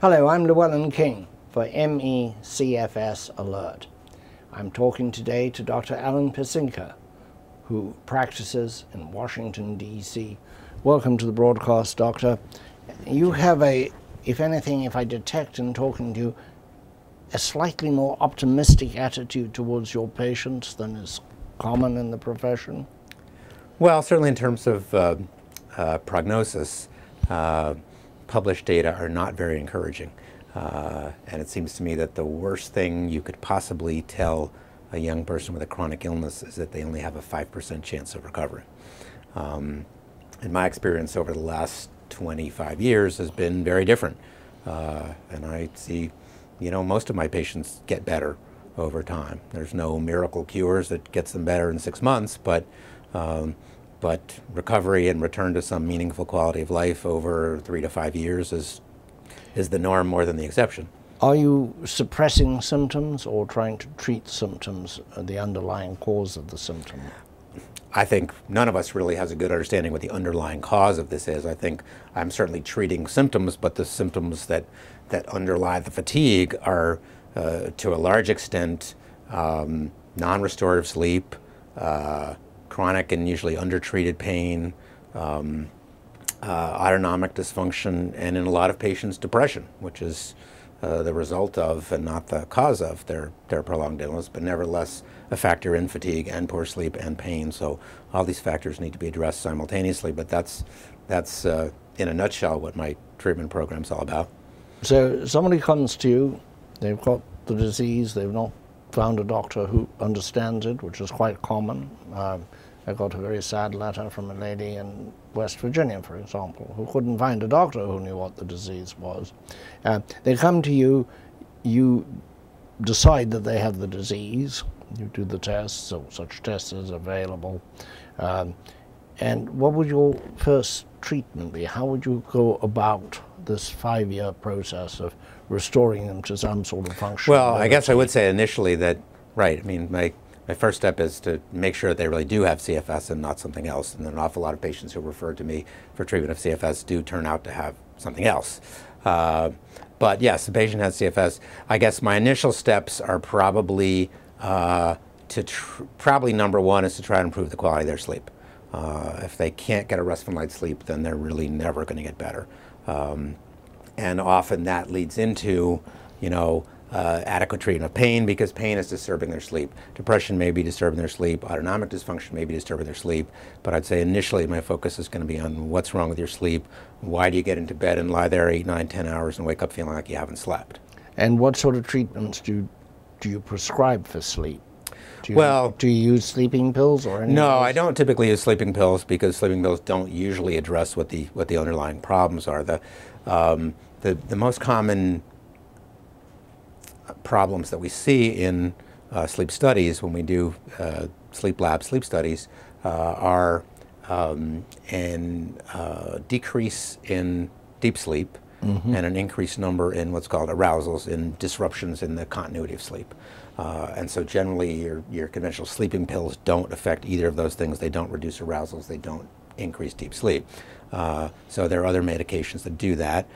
Hello, I'm Llewellyn King for MECFS Alert. I'm talking today to Dr. Alan Pocinki, who practices in Washington, D.C. Welcome to the broadcast, Doctor. You have if anything, if I detect in talking to you, a slightly more optimistic attitude towards your patients than is common in the profession? Well, certainly in terms of prognosis, published data are not very encouraging. And it seems to me that the worst thing you could possibly tell a young person with a chronic illness is that they only have a 5% chance of recovery. In my experience over the last 25 years has been very different. And I see, most of my patients get better over time. There's no miracle cures that gets them better in 6 months, but recovery and return to some meaningful quality of life over 3 to 5 years is the norm more than the exception. Are you suppressing symptoms or trying to treat symptoms, the underlying cause of the symptom? I think none of us really has a good understanding what the underlying cause of this is. I think I'm certainly treating symptoms, but the symptoms that underlie the fatigue are, to a large extent, non-restorative sleep, chronic and usually undertreated pain, autonomic dysfunction, and in a lot of patients, depression, which is the result of and not the cause of their prolonged illness, but nevertheless a factor in fatigue and poor sleep and pain. So all these factors need to be addressed simultaneously, but that's in a nutshell what my treatment program's all about. So somebody comes to you, they've got the disease, they've not found a doctor who understands it, which is quite common. I got a very sad letter from a lady in West Virginia, for example, who couldn't find a doctor who knew what the disease was. They come to you, you decide that they have the disease, you do the tests, so such tests is available. And what would your first treatment be? How would you go about this 5-year process of restoring them to some sort of function? Well, I guess I would say initially that, right, I mean, my first step is to make sure that they really do have CFS and not something else. And an awful lot of patients who refer to me for treatment of CFS do turn out to have something else. But yes, the patient has CFS. I guess my initial steps are probably probably number one is to try to improve the quality of their sleep. If they can't get a restful night's sleep, then they're really never going to get better. And often that leads into, adequate treatment of pain, because pain is disturbing their sleep. Depression may be disturbing their sleep. Autonomic dysfunction may be disturbing their sleep. But I'd say initially my focus is going to be on what's wrong with your sleep. Why do you get into bed and lie there 8, 9, 10 hours and wake up feeling like you haven't slept? And what sort of treatments do you prescribe for sleep? Do you use sleeping pills or anything? No, I don't typically use sleeping pills because sleeping pills don't usually address what the underlying problems are. The most common problems that we see in sleep studies when we do sleep lab sleep studies are decrease in deep sleep and an increased number in what's called arousals, in disruptions in the continuity of sleep. And so generally your conventional sleeping pills don't affect either of those things. They don't reduce arousals, they don't increase deep sleep. So there are other medications that do that.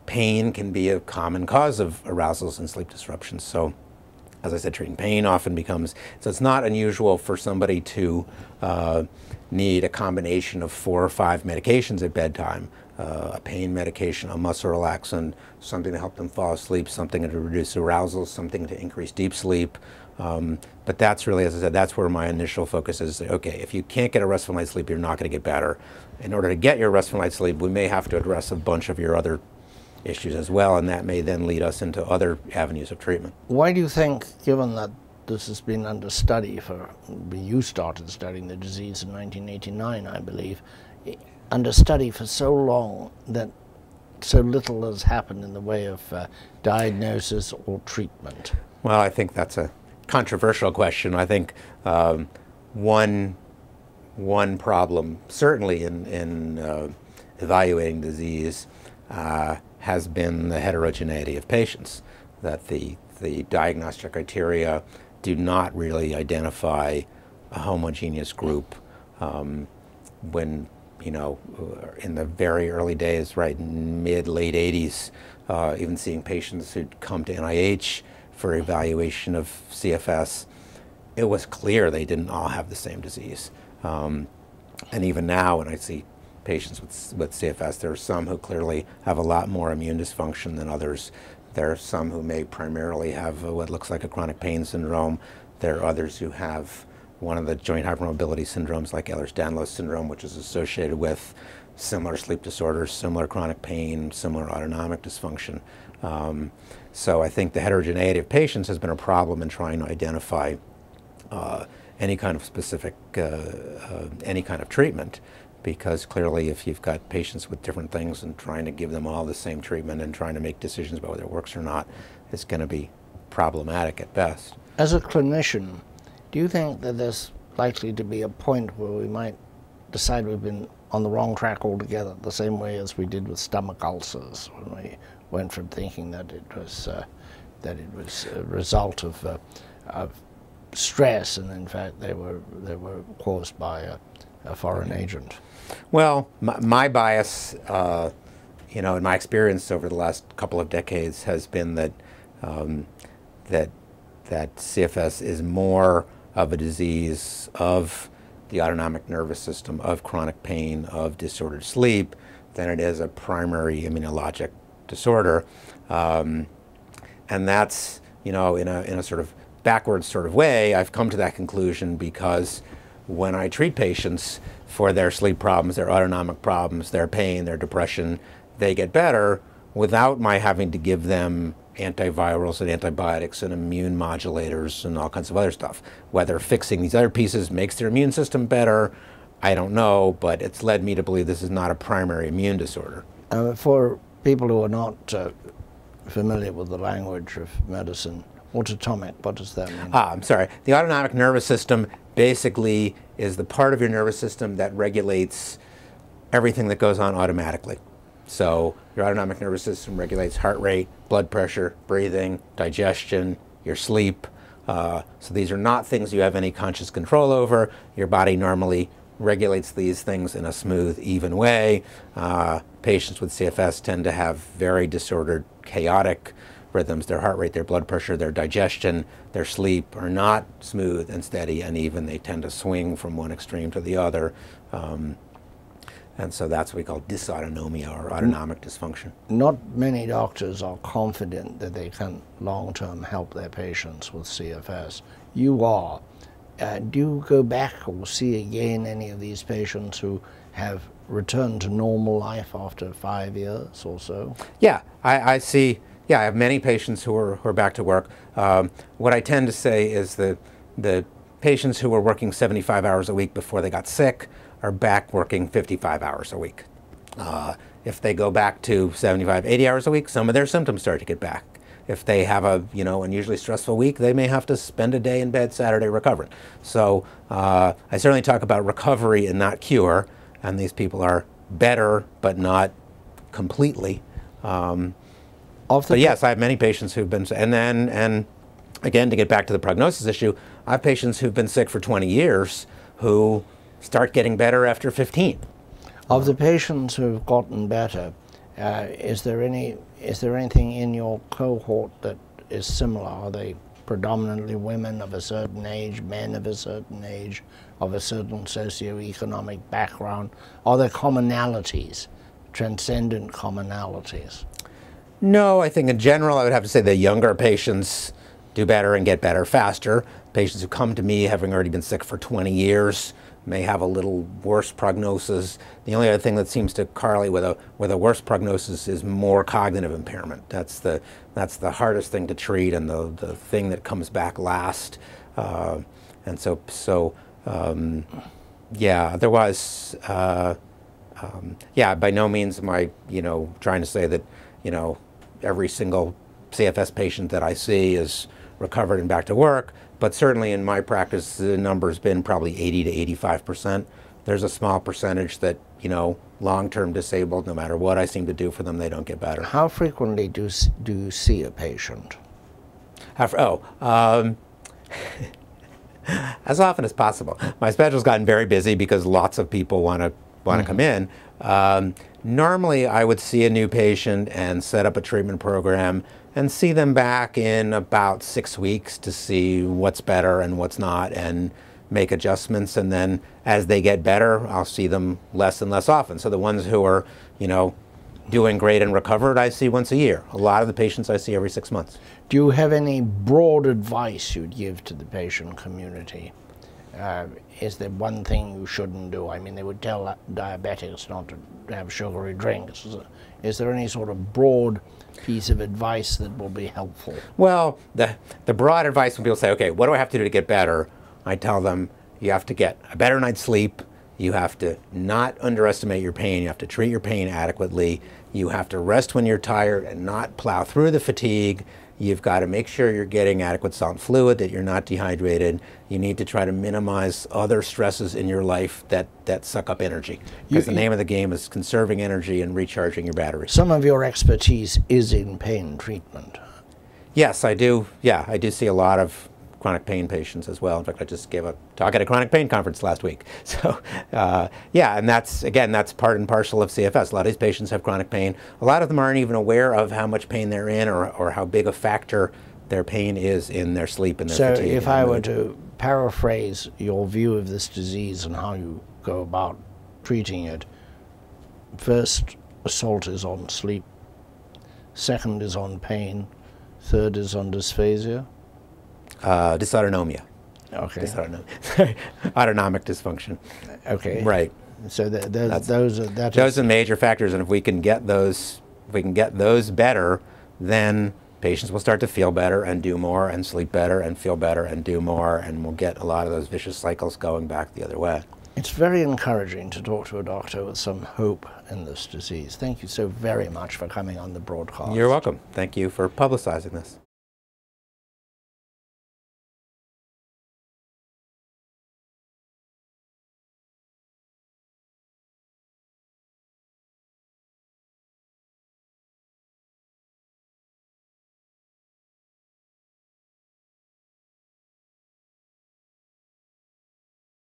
Pain can be a common cause of arousals and sleep disruptions. So as I said, treating pain often becomes, so it's not unusual for somebody to need a combination of 4 or 5 medications at bedtime. A pain medication, a muscle relaxant, something to help them fall asleep, something to reduce arousals, something to increase deep sleep. But that's really, as I said, that's where my initial focus is. Okay, if you can't get a restful night's sleep, you're not going to get better. In order to get your restful night's sleep, we may have to address a bunch of your other issues as well, and that may then lead us into other avenues of treatment. Why do you think, given that this has been under study you started studying the disease in 1989, I believe, under study for so long, that so little has happened in the way of diagnosis or treatment? Well, I think that's a controversial question. I think one problem, certainly in evaluating disease, has been the heterogeneity of patients, that the diagnostic criteria do not really identify a homogeneous group. When you know, in the very early days, right, mid, late 80s, even seeing patients who'd come to NIH for evaluation of CFS, it was clear they didn't all have the same disease. And even now, when I see patients with CFS, there are some who clearly have a lot more immune dysfunction than others. There are some who may primarily have what looks like a chronic pain syndrome. There are others who have one of the joint hypermobility syndromes like Ehlers-Danlos syndrome, which is associated with similar sleep disorders, similar chronic pain, similar autonomic dysfunction. So I think the heterogeneity of patients has been a problem in trying to identify any kind of specific, any kind of treatment, because clearly if you've got patients with different things and trying to give them all the same treatment and trying to make decisions about whether it works or not, it's going to be problematic at best. As a clinician, do you think that there's likely to be a point where we might decide we've been on the wrong track altogether, the same way as we did with stomach ulcers, when we went from thinking that it was a result of stress, and in fact they were caused by a foreign agent? Well, my bias, you know, in my experience over the last couple of decades has been that that CFS is more of a disease of the autonomic nervous system, of chronic pain, of disordered sleep, than it is a primary immunologic disorder. And that's, you know, in a sort of backwards sort of way, I've come to that conclusion because when I treat patients for their sleep problems, their autonomic problems, their pain, their depression, they get better without my having to give them antivirals and antibiotics and immune modulators and all kinds of other stuff. Whether fixing these other pieces makes their immune system better, I don't know, but it's led me to believe this is not a primary immune disorder. For people who are not familiar with the language of medicine, autonomic, what does that mean? I'm sorry. The autonomic nervous system basically is the part of your nervous system that regulates everything that goes on automatically. So your autonomic nervous system regulates heart rate, blood pressure, breathing, digestion, your sleep. So these are not things you have any conscious control over. Your body normally regulates these things in a smooth, even way. Patients with CFS tend to have very disordered, chaotic rhythms. Their heart rate, their blood pressure, their digestion, their sleep are not smooth and steady and even. They tend to swing from one extreme to the other. And so that's what we call dysautonomia or autonomic dysfunction. Not many doctors are confident that they can long-term help their patients with CFS. You are. Do you go back or see again any of these patients who have returned to normal life after 5 years or so? Yeah, I see. Yeah, I have many patients who are back to work. What I tend to say is that the patients who were working 75 hours a week before they got sick are back working 55 hours a week. If they go back to 75, 80 hours a week, some of their symptoms start to get back. If they have a unusually stressful week, they may have to spend a day in bed Saturday recovering. So I certainly talk about recovery and not cure, and these people are better, but not completely. But yes, I have many patients who've been, and again, to get back to the prognosis issue, I have patients who've been sick for 20 years who start getting better after 15. Of the patients who've gotten better, is there anything in your cohort that is similar? Are they predominantly women of a certain age, men of a certain age, of a certain socioeconomic background? Are there commonalities, transcendent commonalities? No, I think in general I would have to say the younger patients do better and get better faster. Patients who come to me having already been sick for 20 years may have a little worse prognosis. The only other thing that seems to correlate with a worse prognosis is more cognitive impairment. That's the hardest thing to treat and the thing that comes back last. And so yeah, otherwise, yeah, by no means am I trying to say that every single CFS patient that I see is recovered and back to work, but certainly in my practice the number's been probably 80 to 85%. There's a small percentage that long-term disabled, no matter what I seem to do for them, they don't get better. How frequently do you see a patient? As often as possible. My schedule's gotten very busy because lots of people want want to come in. Normally, I would see a new patient and set up a treatment program and see them back in about 6 weeks to see what's better and what's not, and make adjustments. And then as they get better, I'll see them less and less often. So the ones who are, you know, doing great and recovered, I see once a year. A lot of the patients I see every 6 months. Do you have any broad advice you'd give to the patient community? Is there one thing you shouldn't do? I mean, they would tell diabetics not to have sugary drinks. Is there any sort of broad piece of advice that will be helpful? Well, the broad advice when people say, okay, what do I have to do to get better? I tell them, you have to get a better night's sleep. You have to not underestimate your pain. You have to treat your pain adequately. You have to rest when you're tired and not plow through the fatigue. You've got to make sure you're getting adequate salt and fluid, that you're not dehydrated. You need to try to minimize other stresses in your life that suck up energy. Because the name of the game is conserving energy and recharging your batteries. Some of your expertise is in pain treatment. Yes, I do. Yeah, I do see a lot of chronic pain patients as well. In fact, I just gave a talk at a chronic pain conference last week. So yeah, and that's, again, that's part and parcel of CFS. A lot of these patients have chronic pain. A lot of them aren't even aware of how much pain they're in, or how big a factor their pain is in their sleep and their fatigue. So if I were to paraphrase your view of this disease and how you go about treating it, first assault is on sleep, second is on pain, third is on dysphasia? Dysautonomia. Okay. Dysautonomia. Autonomic dysfunction. Okay. Right. So those are major factors, and if we can get those, better, then patients will start to feel better and do more and sleep better and feel better and do more, and we'll get a lot of those vicious cycles going back the other way. It's very encouraging to talk to a doctor with some hope in this disease. Thank you so very much for coming on the broadcast. You're welcome. Thank you for publicizing this.